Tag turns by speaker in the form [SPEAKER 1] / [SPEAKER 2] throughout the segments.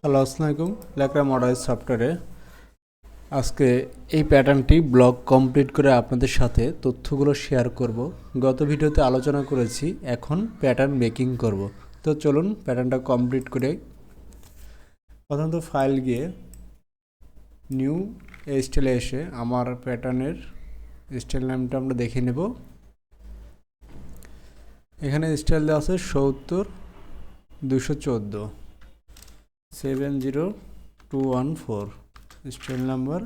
[SPEAKER 1] Hello, আসসালামু আলাইকুম। লেকরা মডারিস সফটওয়্যারে আজকে এই প্যাটার্নটি ব্লগ কমপ্লিট করে আপনাদের সাথে তথ্যগুলো শেয়ার করব। গত ভিডিওতে আলোচনা করেছি, এখন প্যাটার্ন মেকিং করব। তো চলুন প্যাটার্নটা কমপ্লিট করে প্রথমত ফাইল গিয়ে নিউ স্টাইলে এসে আমার প্যাটার্নের স্টাইল নামটা আমরা দেখে নেব। এখানে স্টাইল দেওয়া আছে 70-214 70214 স্টাইল নাম্বার।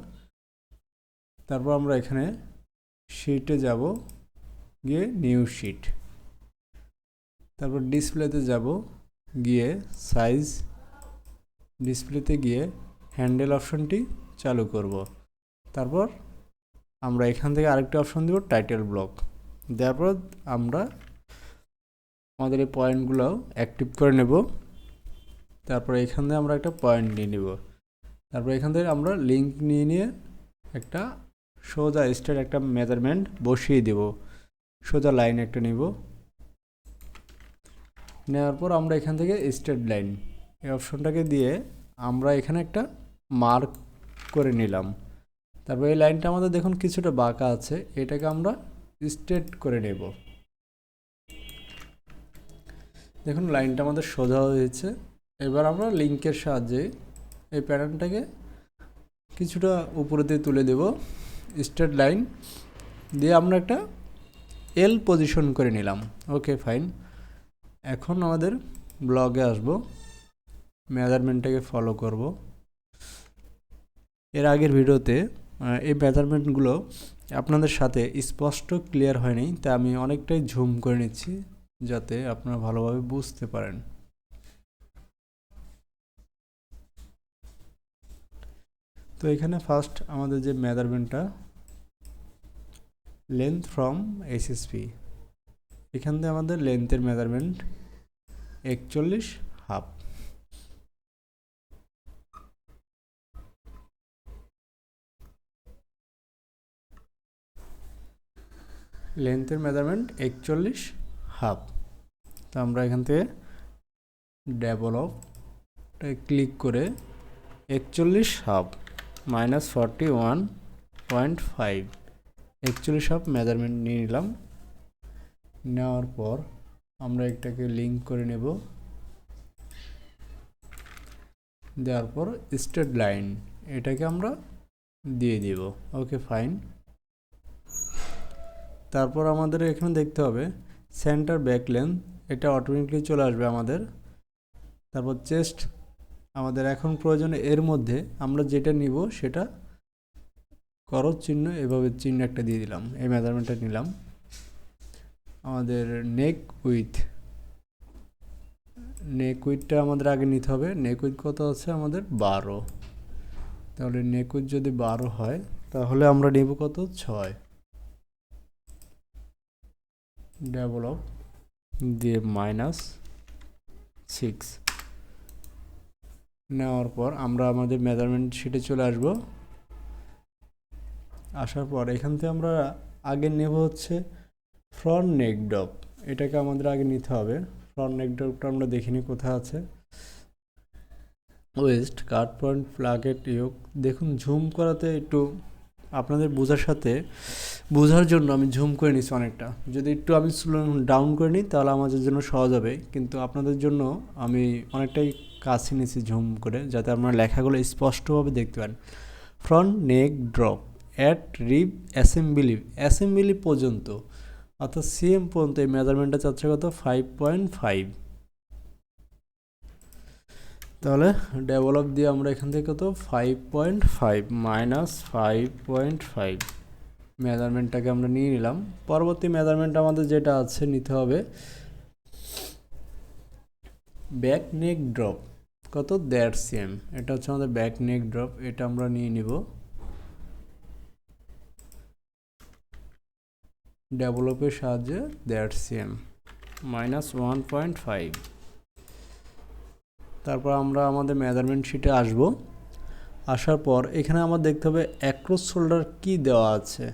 [SPEAKER 1] তারপর আমরা এখানে শিটে যাব, গিয়ে নিউ শিট, তারপর ডিসপ্লেতে যাব, গিয়ে সাইজ, ডিসপ্লেতে গিয়ে হ্যান্ডেল অপশনটি চালু করব। তারপর আমরা এখান থেকে আরেকটা অপশন দেব, টাইটেল ব্লক। দেওয়ার পর আমরা আমাদের এই পয়েন্টগুলো অ্যাক্টিভ করে নেব। তারপর এখান থেকে আমরা একটা পয়েন্ট নিয়ে নেব। তারপর এখান থেকে আমরা লিঙ্ক নিয়ে একটা সোজা স্ট্রেট একটা মেজারমেন্ট বসিয়ে দেব। সোজা লাইন একটা নিব, নেওয়ার পর আমরা এখান থেকে স্ট্রেট লাইন এই অপশনটাকে দিয়ে আমরা এখানে একটা মার্ক করে নিলাম। তারপর এই লাইনটা আমাদের দেখুন কিছুটা বাঁকা আছে, এটাকে আমরা স্ট্রেট করে নেব। দেখুন লাইনটা আমাদের সোজা হয়েছে। এবার আমরা লিঙ্কের সাহায্যে এই প্যাটার্নটাকে কিছুটা উপরে দিয়ে তুলে দেব। স্ট্রেট লাইন দিয়ে আমরা একটা এল পজিশন করে নিলাম। ওকে, ফাইন। এখন আমাদের ব্লগে আসব, মেজারমেন্টটাকে ফলো করব। এর আগের ভিডিওতে এই মেজারমেন্টগুলো আপনাদের সাথে স্পষ্ট ক্লিয়ার হয়নি, তাই আমি অনেকটাই ঝুম করে নিচ্ছি যাতে আপনারা ভালোভাবে বুঝতে পারেন। তো এখানে ফার্স্ট আমাদের যে মেজারমেন্টটা, লেন্থ ফ্রম এসএসপি, এখান থেকে আমাদের লেন্থের মেজারমেন্ট 41.5। লেন্থের মেজারমেন্ট 41.5। তো আমরা এখান থেকে ডেভেলপটা ক্লিক করে 41.5 মাইনাস 41.5 41.5 মেজারমেন্ট নিয়ে নিলাম। নেওয়ার পর আমরা এটাকে লিঙ্ক করে নেব। দেওয়ার পর স্ট্রেট লাইন এটাকে আমরা দিয়ে দিব। ওকে, ফাইন। তারপর আমাদের এখানে দেখতে হবে সেন্টার ব্যাক লেন্থ, এটা অটোমেটিকলি চলে আসবে আমাদের। তারপর চেস্ট আমাদের এখন প্রয়োজনে এর মধ্যে আমরা যেটা নিব সেটা করজ চিহ্ন, এভাবে চিহ্ন একটা দিয়ে দিলাম। এই মেজারমেন্টটা নিলাম। আমাদের নেক উইথটা আমাদের আগে নিতে হবে। নেক উইথ কত আছে আমাদের 12, তাহলে নেক উইথ যদি 12 হয় তাহলে আমরা নেব কত 6। ডেভেলপ দিয়ে -6 নেওয়ার পর আমরা আমাদের মেজারমেন্ট শিটে চলে আসব। আসার পর এখান থেকে আমরা আগে নেব হচ্ছে ফ্রন্ট নেক ড্রপ, এটাকে আমাদের আগে নিতে হবে। ফ্রন্ট নেক ড্রপটা আমরা দেখিনি কোথায় আছে। ওয়েস্ট কাট পয়েন্ট প্লাকেট ইয়োক, দেখুন ঝুম করাতে একটু আপনাদের বোঝার জন্য আমি ঝুম করে নিচ্ছি অনেকটা। যদি একটু আমি ডাউন করে নিই তাহলে আমাদের জন্য সহজ হবে, কিন্তু আপনাদের জন্য আমি অনেকটাই কাছে নিয়েছি ঝুম করে, যাতে আপনারা লেখাগুলো স্পষ্টভাবে দেখতে পান। Front neck drop at rib assembly পর্যন্ত, অর্থাৎ সিএম পর্যন্ত এই মেজারমেন্টটা চাচ্ছে কত 5.5। তাহলে ডেভেলপ দিয়ে আমরা এখান থেকে কত 5.5 মাইনাস 5.5 মেজারমেন্টটাকে আমরা নিয়ে নিলাম। পরবর্তী মেজারমেন্ট আমাদের যেটা আছে নিতে হবে ব্যাক নেক ড্রপ, কত 1.5 cm। এটা হচ্ছে আমাদের ব্যাক নেক ড্রপ, এটা আমরা নিয়ে নিব। ডেভেলপের সাহায্যে 1.5 cm মাইনাস 1.5। তারপর আমরা আমাদের মেজারমেন্ট শিটে আসব। আসার পর এখানে আমার দেখতে হবে অ্যাক্রস শোল্ডার কি দেওয়া আছে,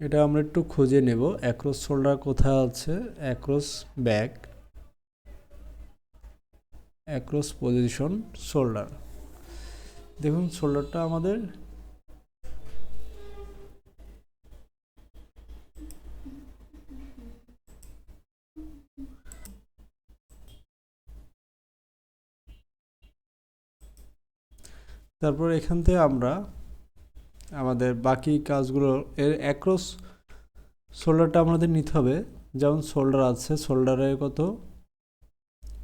[SPEAKER 1] এটা আমরা একটু খুঁজে নেব। অ্যাক্রস শোল্ডার কোথায় আছে, across back, across position shoulder. দেখুন শোল্ডারটা আমাদের তারপর এখান থেকে আমরা আমাদের বাকি কাজগুলো এর অ্যাক্রস শোল্ডারটা আমাদের নিতে হবে। যেমন শোল্ডার আছে, শোল্ডারের কত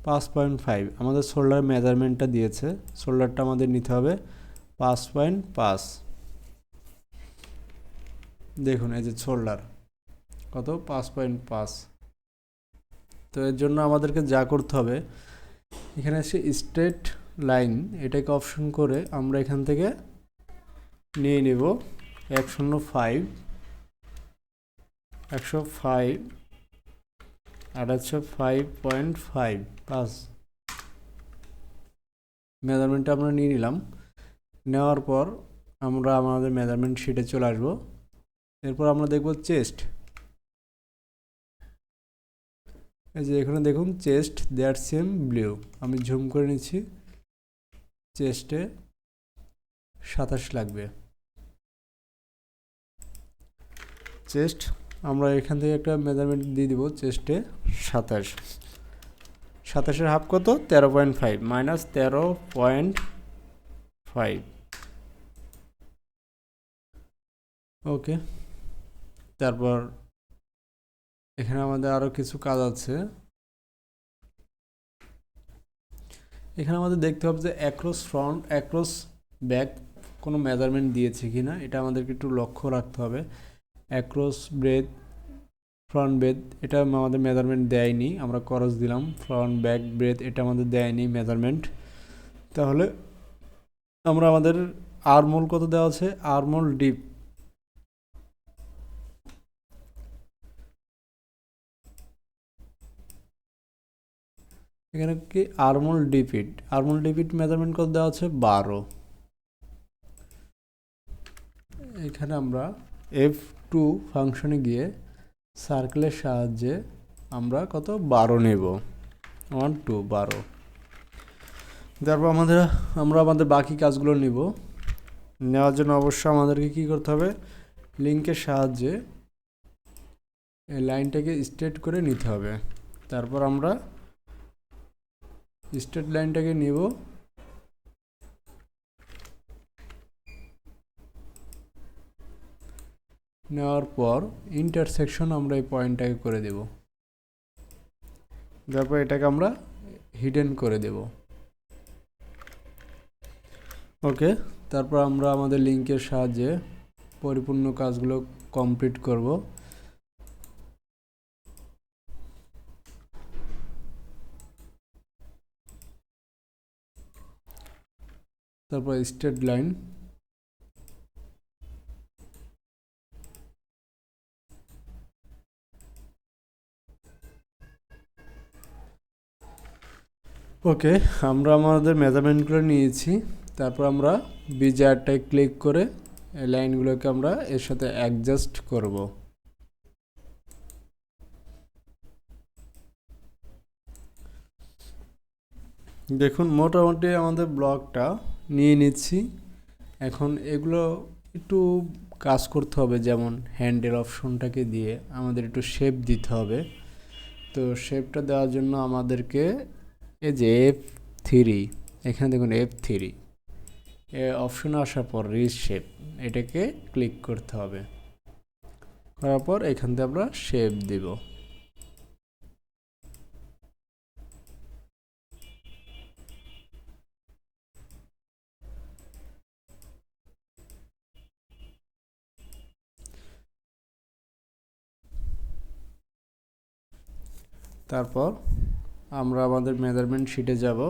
[SPEAKER 1] 5.5 আমাদের শোল্ডার মেজারমেন্টটা দিয়েছে, শোল্ডারটা আমাদের নিতে হবে 5.5। দেখুন এই যে শোল্ডার কত 5.5। তো এর জন্য আমাদেরকে যা করতে হবে, এখানে এসে স্ট্রেট লাইন এটাকে অপশন করে আমরা এখান থেকে নিয়ে নেব 105 আর হচ্ছে 5.5 মেজারমেন্টটা আমরা নিয়ে নিলাম। নেওয়ার পর আমরা আমাদের মেজারমেন্ট শিটে চলে আসব। এরপর আমরা দেখব চেস্ট। এই যে এখানে দেখুন চেস্ট দ্যাট সেম ব্লু, আমি জুম করে নিচ্ছি। চেস্টে 27 লাগবে। চেস্ট আমরা এখান থেকে একটা মেজারমেন্ট দিয়ে দিব, চেস্টে 27। 27-এর হাফ কত 13.5 মাইনাস 13.5। ওকে, তারপর এখানে আমাদের আরও কিছু কাজ আছে। এখানে আমাদের দেখতে হবে যে অ্যাক্রস ফ্রন্ট অ্যাক্রস ব্যাক কোনো মেজারমেন্ট দিয়েছে কিনা, এটা আমাদেরকে একটু লক্ষ্য রাখতে হবে। অ্যাক্রস ব্রেথ ফ্রন্ট ব্রেথ এটা আমাদের মেজারমেন্ট দেয়নি, আমরা ক্রস দিলাম। ফ্রন্ট ব্যাক ব্রেথ এটা আমাদের দেয়নি মেজারমেন্ট। তাহলে আমরা আমাদের আর্মহোল কত দেওয়া আছে, আর্মহোল ডিপ এখানে কি আর্মহোল ডিপিট মেজারমেন্ট কত দেওয়া আছে 12। এখানে আমরা F2 ফাংশনে গিয়ে সার্কেলের সাহায্যে আমরা কত 12 নেব, 1 2 12। তারপর আমরা আমাদের বাকি কাজগুলো নিব। নেওয়ার জন্য অবশ্যই আমাদেরকে কি করতে হবে, লিঙ্কের সাহায্যে এই লাইনটাকে স্ট্রেট করে নিতে হবে। তারপর আমরা স্ট্রেট লাইনটাকে নিব, নেওয়ার পর ইন্টারসেকশন আমরা এই পয়েন্টটাকে করে দেব। তারপর এটাকে আমরা হিডেন করে দেব। ওকে, তারপর আমরা আমাদের লিঙ্কের সাহায্যে পরিপূর্ণ কাজগুলো কমপ্লিট করব। তারপর স্ট্রেট লাইন, ওকে আমরা আমাদের মেজারমেন্টগুলো নিয়েছি। তারপর আমরা বিজারটায় ক্লিক করে এই লাইনগুলোকে আমরা এর সাথে অ্যাডজাস্ট করব। দেখুন মোটামুটি আমাদের ব্লকটা নিয়ে নিচ্ছি। এখন এগুলো একটু কাজ করতে হবে, যেমন হ্যান্ডেল অপশনটাকে দিয়ে আমাদের একটু শেপ দিতে হবে। তো শেপটা দেওয়ার জন্য আমাদেরকে এই যে F3 এখানে দেখুন F3 অপশনে আসার পর রিশেপ এটাকে ক্লিক করতে হবে। করার পর এখান থেকে আমরা শেপ দিব। তারপর আমরা আমাদের মেজারমেন্ট শিটে যাব,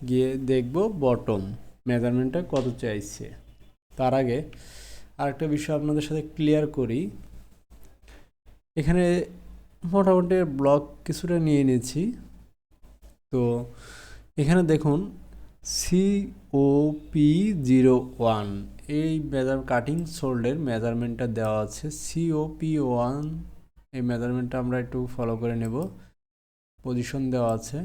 [SPEAKER 1] গিয়ে দেখব বটম মেজারমেন্টটা কত চাইছে। তার আগে আরেকটা বিষয় আপনাদের সাথে ক্লিয়ার করি। এখানে মোটামুটি ব্লক কিছুটা নিয়ে নিয়েছি। তো এখানে দেখুন COP01 এই কাটিং শোল্ডের মেজারমেন্টটা দেওয়া আছে। COP1 এই মেজারমেন্টটা আমরা একটু ফলো করে নেব, পজিশন দেওয়া আছে।